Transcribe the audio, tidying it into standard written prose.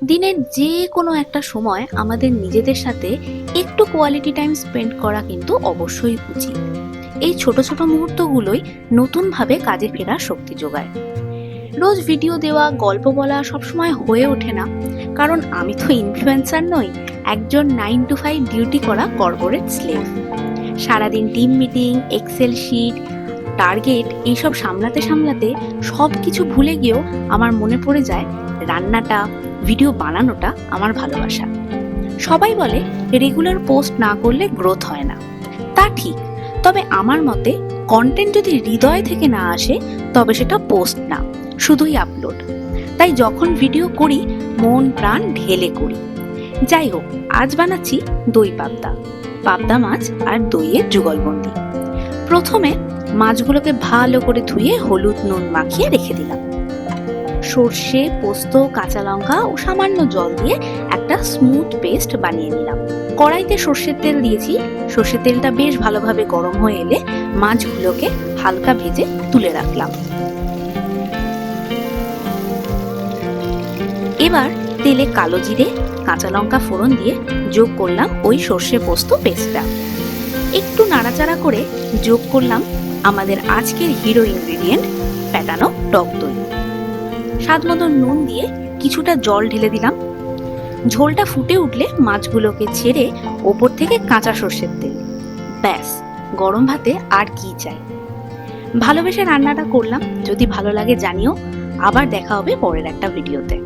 দিনের যে কোনো একটা সময় আমাদের নিজেদের সাথে একটু কোয়ালিটি টাইম স্পেন্ড করা কিন্তু অবশ্যই উচিত। এই ছোট ছোট মুহূর্তগুলোই নতুনভাবে কাজে ফেরার শক্তি যোগায়। রোজ ভিডিও দেওয়া, গল্প বলা সবসময় হয়ে ওঠে না, কারণ আমি তো ইনফ্লুয়েন্সার নই, একজন 9 to 5 ডিউটি করা কর্পোরেট স্লেভ। সারাদিন team meeting, excel sheet, target এইসব সামলাতে সামলাতে সব কিছু ভুলে গিয়েও আমার মনে পড়ে যায় রান্নাটা, ভিডিও বানানোটা আমার ভালোবাসা। সবাই বলে রেগুলার পোস্ট না করলে গ্রোথ হয় না, তা ঠিক, তবে আমার মতে কন্টেন্ট যদি হৃদয় থেকে না আসে তবে সেটা পোস্ট না, শুধুই আপলোড। তাই যখন ভিডিও করি মন প্রাণ ঢেলে করি। যাই হোক, আজ বানাচ্ছি দই পাবদা, পাবদা মাছ আর দইয়ের যুগলবন্দি। প্রথমে মাছগুলোকে ভালো করে ধুয়ে হলুদ নুন মাখিয়ে রেখে দিলাম। সর্ষে, পোস্ত, কাঁচা লঙ্কা ও সামান্য জল দিয়ে একটা স্মুথ পেস্ট বানিয়ে নিলাম। কড়াইতে সর্ষের তেল দিয়েছি। সর্ষের তেলটা বেশ ভালোভাবে গরম হয়ে এলে মাছগুলোকে হালকা ভেজে তুলে রাখলাম। এবার তেলে কালো জিরে, কাঁচা লঙ্কা ফোড়ন দিয়ে যোগ করলাম ওই সর্ষে পোস্ত পেস্টটা। একটু নাড়াচাড়া করে যোগ করলাম আমাদের আজকের হিরো ইনগ্রেডিয়েন্ট, ফ্যাটানো টক দই। স্বাদ মতো নুন দিয়ে কিছুটা জল ঢেলে দিলাম। ঝোলটা ফুটে উঠলে মাছগুলোকে ছেড়ে ওপর থেকে কাঁচা সর্ষের তেল। ব্যাস, গরম ভাতে আর কি চাই। ভালোবেসে রান্নাটা করলাম। যদি ভালো লাগে জানিও। আবার দেখা হবে পরের একটা ভিডিওতে।